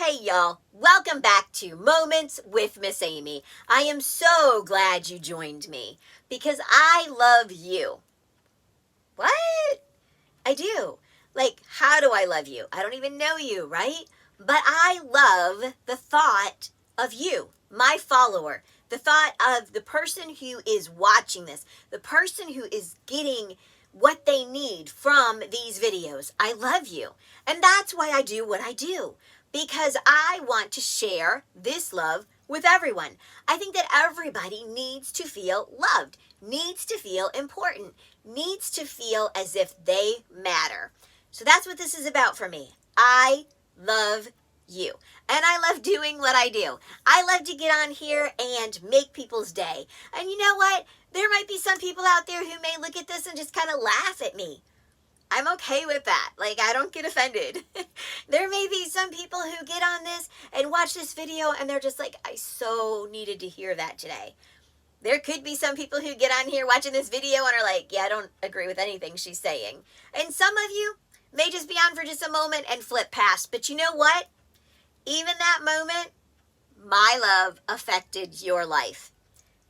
Hey y'all, welcome back to Moments with Miss Amy. I am so glad you joined me because I love you. What? I do. Like, how do I love you? I don't even know you, right? But I love the thought of you, my follower, the thought of the person who is watching this, the person who is getting what they need from these videos. I love you. And that's why I do what I do, because I want to share this love with everyone. I think that everybody needs to feel loved, needs to feel important, needs to feel as if they matter. So that's what this is about for me. I love you. And I love doing what I do. I love to get on here and make people's day. And you know what? There might be some people out there who may look at this and just kind of laugh at me. I'm okay with that. Like, I don't get offended. There may be some people who get on this and watch this video and they're just like, I so needed to hear that today. There could be some people who get on here watching this video and are like, yeah, I don't agree with anything she's saying. And some of you may just be on for just a moment and flip past. But you know what? Even that moment, my love affected your life.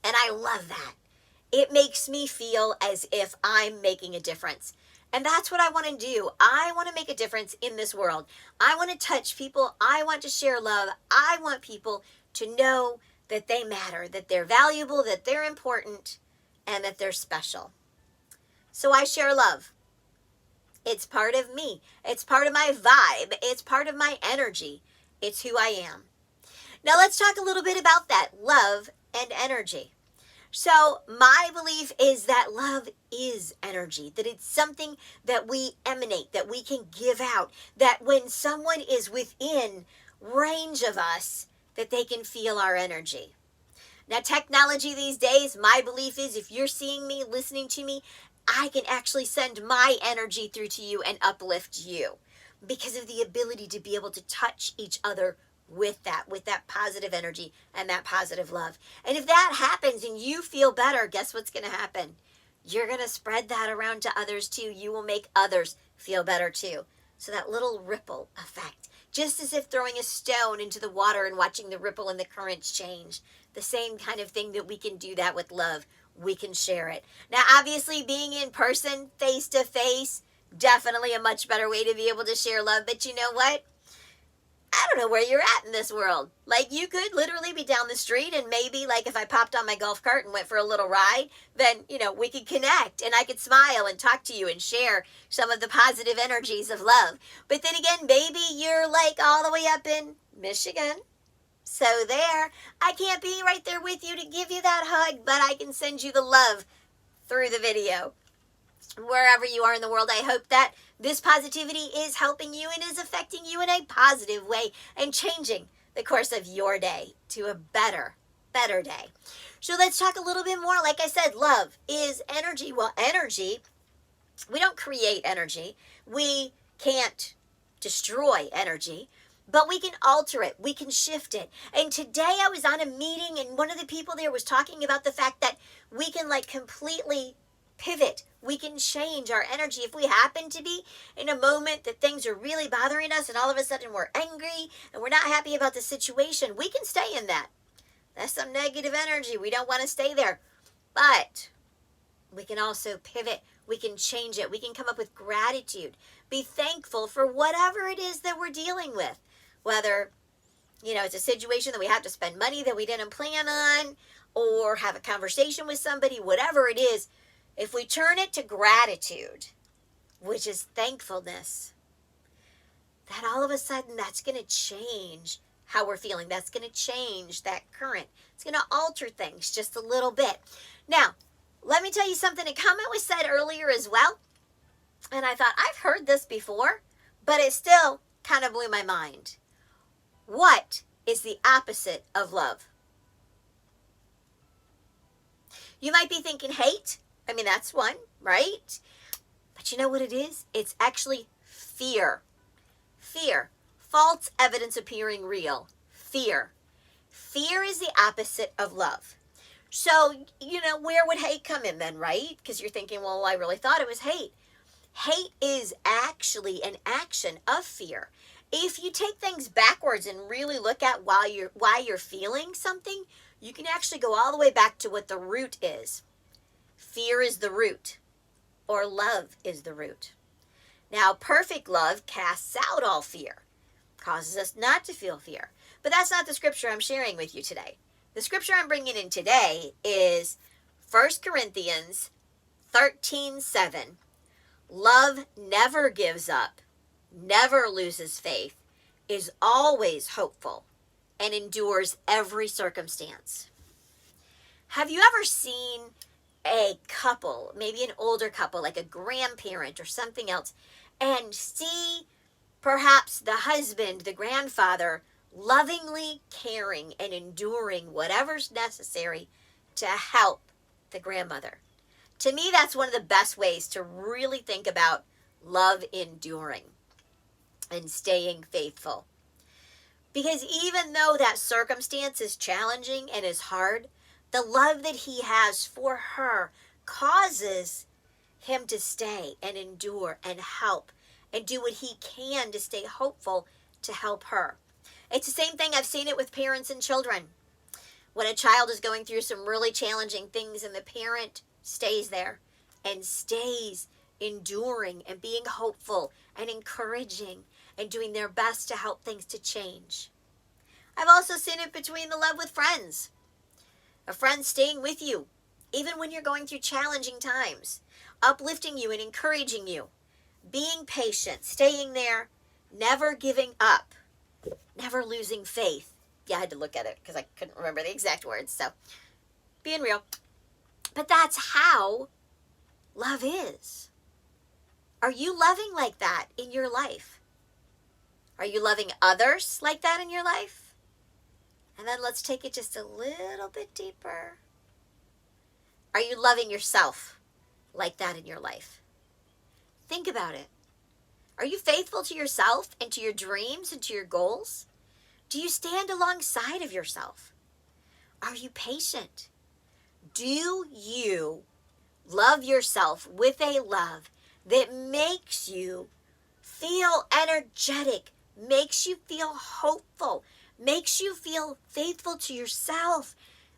And I love that. It makes me feel as if I'm making a difference. And that's what I want to do. I want to make a difference in this world. I want to touch people. I want to share love. I want people to know that they matter, that they're valuable, that they're important, and that they're special. So I share love. It's part of me. It's part of my vibe. It's part of my energy. It's who I am. Now let's talk a little bit about that love and energy. So my belief is that love is energy, that it's something that we emanate, that we can give out, that when someone is within range of us, that they can feel our energy. Now, technology these days, my belief is if you're seeing me, listening to me, I can actually send my energy through to you and uplift you because of the ability to be able to touch each other with that positive energy and that positive love. And if that happens and you feel better, guess what's going to happen? You're going to spread that around to others too. You will make others feel better too. So that little ripple effect, just as if throwing a stone into the water and watching the ripple and the currents change, the same kind of thing that we can do that with love. We can share it. Now, obviously, being in person, face to face, definitely a much better way to be able to share love. But you know what? I don't know where you're at in this world. Like, you could literally be down the street and maybe, like, if I popped on my golf cart and went for a little ride, then, we could connect and I could smile and talk to you and share some of the positive energies of love. But then again, maybe you're, like, all the way up in Michigan. So there, I can't be right there with you to give you that hug, but I can send you the love through the video. Wherever you are in the world, I hope that this positivity is helping you and is affecting you in a positive way and changing the course of your day to a better day. So let's talk a little bit more. Like I said, love is energy. Well, energy, we don't create energy. We can't destroy energy, but we can alter it. We can shift it. And today I was on a meeting and one of the people there was talking about the fact that we can completely pivot. We can change our energy. If we happen to be in a moment that things are really bothering us and all of a sudden we're angry and we're not happy about the situation, we can stay in that. That's some negative energy. We don't want to stay there. But we can also pivot. We can change it. We can come up with gratitude. Be thankful for whatever it is that we're dealing with. Whether, it's a situation that we have to spend money that we didn't plan on or have a conversation with somebody, whatever it is. If we turn it to gratitude, which is thankfulness, that all of a sudden that's going to change how we're feeling. That's going to change that current. It's going to alter things just a little bit. Now, let me tell you something. A comment was said earlier as well. And I thought, I've heard this before, but it still kind of blew my mind. What is the opposite of love? You might be thinking hate. I mean, that's one, right? But you know what it is? It's actually fear. Fear. False evidence appearing real. Fear. Fear is the opposite of love. So, where would hate come in then, right? Because you're thinking, well, I really thought it was hate. Hate is actually an action of fear. If you take things backwards and really look at why you're feeling something, you can actually go all the way back to what the root is. Fear is the root, or love is the root. Now, perfect love casts out all fear, causes us not to feel fear. But that's not the scripture I'm sharing with you today. The scripture I'm bringing in today is 1 Corinthians 13:7. Love never gives up, never loses faith, is always hopeful, and endures every circumstance. Have you ever seen a couple, maybe an older couple, like a grandparent or something else, and see perhaps the husband, the grandfather, lovingly caring and enduring whatever's necessary to help the grandmother? To me, that's one of the best ways to really think about love enduring and staying faithful. Because even though that circumstance is challenging and is hard, the love that he has for her causes him to stay and endure and help and do what he can to stay hopeful to help her. It's the same thing. I've seen it with parents and children. When a child is going through some really challenging things and the parent stays there and stays enduring and being hopeful and encouraging and doing their best to help things to change. I've also seen it between the love with friends. A friend staying with you, even when you're going through challenging times, uplifting you and encouraging you, being patient, staying there, never giving up, never losing faith. Yeah, I had to look at it because I couldn't remember the exact words, so being real. But that's how love is. Are you loving like that in your life? Are you loving others like that in your life? And then let's take it just a little bit deeper. Are you loving yourself like that in your life? Think about it. Are you faithful to yourself and to your dreams and to your goals? Do you stand alongside of yourself? Are you patient? Do you love yourself with a love that makes you feel energetic, makes you feel hopeful, makes you feel faithful to yourself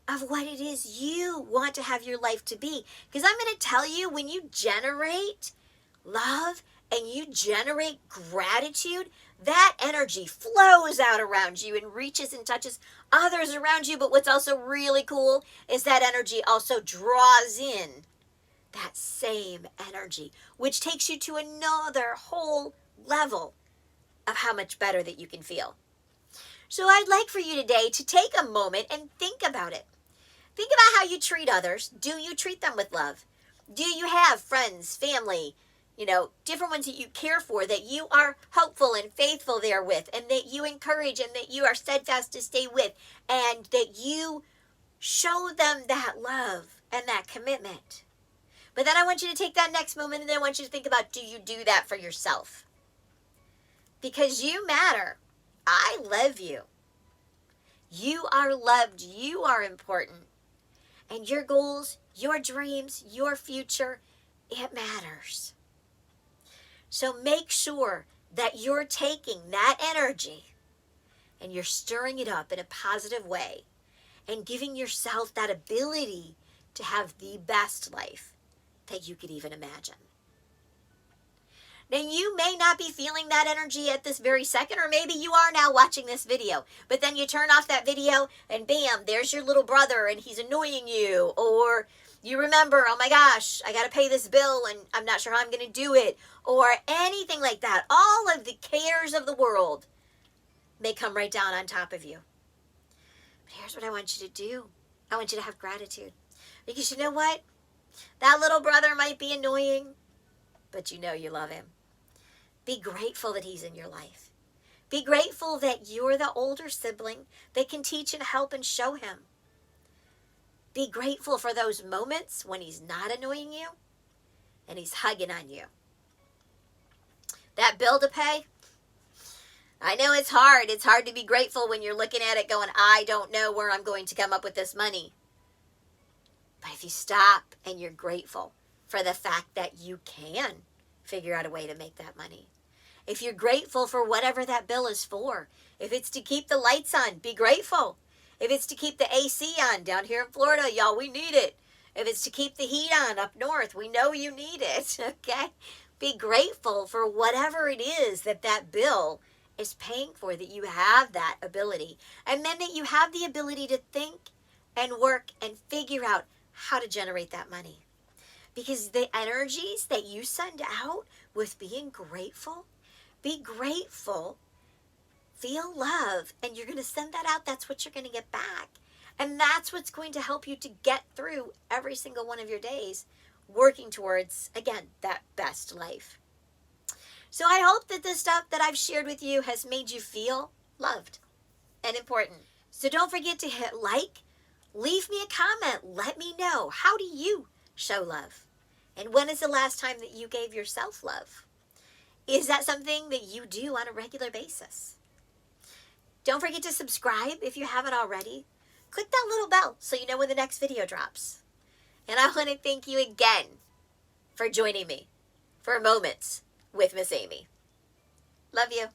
of what it is you want to have your life to be? Because I'm going to tell you, when you generate love and you generate gratitude, that energy flows out around you and reaches and touches others around you. But what's also really cool is that energy also draws in that same energy, which takes you to another whole level of how much better that you can feel. So I'd like for you today to take a moment and think about it. Think about how you treat others. Do you treat them with love? Do you have friends, family, different ones that you care for, that you are hopeful and faithful there with, and that you encourage and that you are steadfast to stay with, and that you show them that love and that commitment? But then I want you to take that next moment and then I want you to think about, do you do that for yourself? Because you matter. I love you. You are loved. You are important. And your goals, your dreams, your future, it matters. So make sure that you're taking that energy and you're stirring it up in a positive way and giving yourself that ability to have the best life that you could even imagine. Now, you may not be feeling that energy at this very second, or maybe you are now watching this video, but then you turn off that video and bam, there's your little brother and he's annoying you, or you remember, oh my gosh, I got to pay this bill and I'm not sure how I'm going to do it, or anything like that. All of the cares of the world may come right down on top of you. But here's what I want you to do. I want you to have gratitude. Because you know what? That little brother might be annoying, but you know you love him. Be grateful that he's in your life. Be grateful that you're the older sibling that can teach and help and show him. Be grateful for those moments when he's not annoying you and he's hugging on you. That bill to pay, I know it's hard. It's hard to be grateful when you're looking at it going, I don't know where I'm going to come up with this money. But if you stop and you're grateful for the fact that you can figure out a way to make that money, If you're grateful for whatever that bill is for, if it's to keep the lights on, be grateful. If it's to keep the AC on down here in Florida, y'all, we need it. If it's to keep the heat on up north, we know you need it, okay? Be grateful for whatever it is that that bill is paying for, that you have that ability. And then that you have the ability to think and work and figure out how to generate that money. Because the energies that you send out with being grateful, be grateful, feel love, and you're going to send that out. That's what you're going to get back. And that's what's going to help you to get through every single one of your days, working towards, again, that best life. So I hope that the stuff that I've shared with you has made you feel loved and important. So don't forget to hit like, leave me a comment, let me know, how do you show love? And when is the last time that you gave yourself love? Is that something that you do on a regular basis? Don't forget to subscribe if you haven't already. Click that little bell so you know when the next video drops. And I want to thank you again for joining me for Moments with Miss Amy. Love you.